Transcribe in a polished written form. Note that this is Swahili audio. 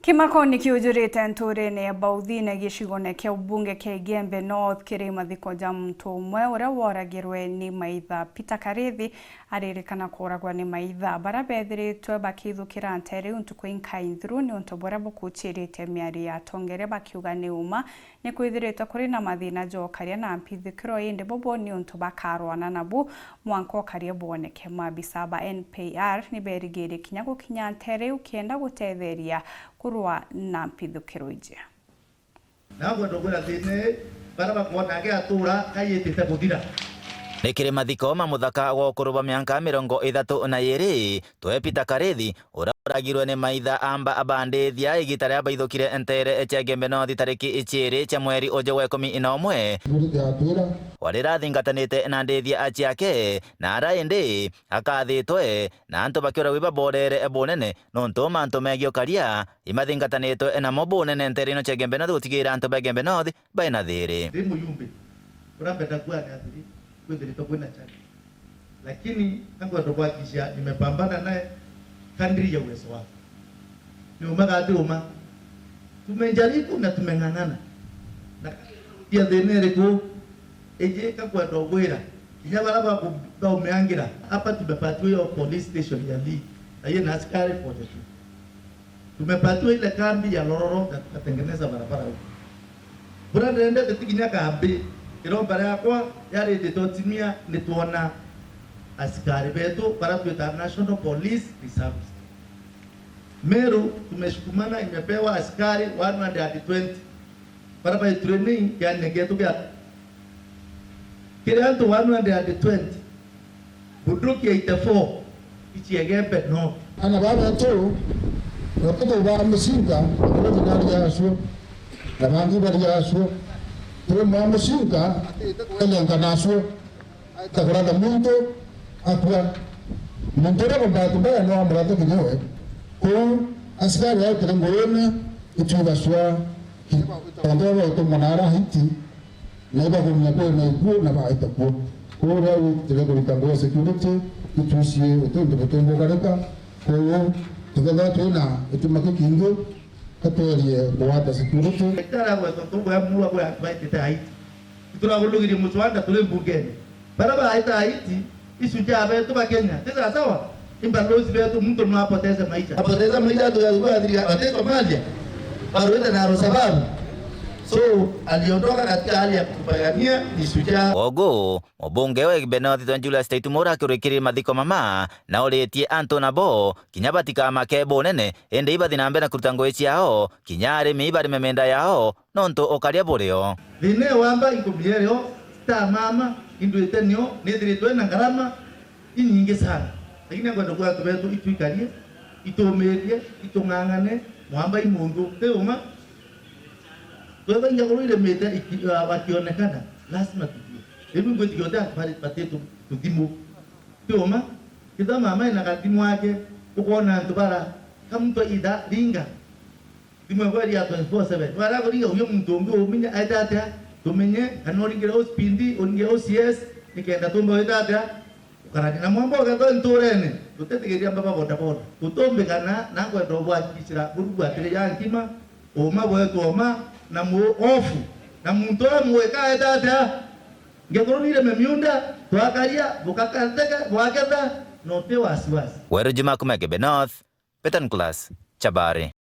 Kimako nikiujurite nturene ya bauthine gicigone kia ubunge kia Igembe North kiri mathiko ja muntu umwe uria woragirwe ni maitha Peter Karithi aririkana kuragwa ni maitha bara bethiritwe bakithukira ntere untuku inkaithru ni untu bora bukuchirite miari ya tongere bakiuga ni uma ni kwithiritwe kuri na mathina jokaria na mpithikiro indi bobo ni untu bakarwana nabu mwanko karia boneke mabisaba NPR ni berigiri kinya gukinya ntere ukienda gutetheria kurwa na mpithukiro ije nago ndogora thine baraba kuona ge atura kayitite guthira Nikiri mathiko muthaka wa kuruba miaka 32 twe Peter Karithi uragirwe ni maitha amba abandithia igita ria baithukire entere echa Igembe North tariki 2 cha mweri ujo wa 11 warira thingatanite na ndithia achiake na araindi akathitwe na antu bakiora wiba borere ebonene nonto manto megio karia imathingatanitwe na mobonene entere no cha Igembe North utigira antu ba Igembe North baina thiri muyumbe urambenda kuana athiri kwendeleto kwenda chani, lakini tangu atobakisha nimepambana naye kadri ya uwezo wake. Ni umaga aduma tumejaribu na tumeng'ang'ana na pia denere ko eje kakwa dogwera kinya baraba ba umeangira hapa tumepatiwa hiyo police station ya Lee na yeye na askari pote tu tumepatiwa ile kambi ya Lororo na tukatengeneza barabara huko bora ndende tetikinya kambi kiromba yakwa yari nditotimia nituona askari betu para tuita National Police Reserve. Meru tumeshukumana imepewa askari 120 para by training ya negetu ya kile antu 120 buduki 84 ichi Igembe North ana baba tu wakati wa msinga ndio tunaliaswa na mangi baliaswa tuwe mwamushinga elenga naswo takurada muntu akwa mundore ko batu ba no amrado kinyowe ko askari ya kirangone ituba swa ndio to manara hiti na ba ko mnyako na ku na ba itapo ko rawo tele ko tango security itusie utondo kareka ko tukada tuna itumake kingo kaperie boata security tara wa tongo ya muwa kwa baita haiti turagulugiri mutwanda tule mbugeni baraba haita haiti isuja betu ba Kenya tena sawa imbalozi betu mtu mnapoteza maisha tu ya adhiri ateto malia barwenda na sababu so aliondoka katika hali ya kupigania isuja ogo mubunge wa Igembe North Julius Steitumura akirikiri mathiko mama na oritie antu nabo kinya batika make bonene ende ibathina mbere na kuruta ngoi ciao kinya arimi bari memenda yao nonto okaria burio line wamba inkubiero sta mama induetenyo nediritwe na garama inyingi sana lakini ngwendo kwa tubetu itwikarie itomerie itongangane mwamba imundu teuma wewe nyakuruire mete wakionekana lazima tujue hebu ngoja yote pale patetu tudimu teuma kita mama ina katimu wake ukoona ndubara kama mtu ida linga dimwe ya 24/7 wala ko linga uyo mndongo uminya aidata tumenye kanoringira hospindi onge OCS nikaenda tumbo aidata ukarani na mwambo gato nturene tutetegeria baba boda boda tutombe kana nango ndobwa kishira burugu atire yankima oma bwetu oma na mu ofu na muntu amweka aidata ngekoronire memiunda twakaria bukakatega bwaketa note wasiwasi Weru Juma kuma Igembe North Peter Nicholas Chabari.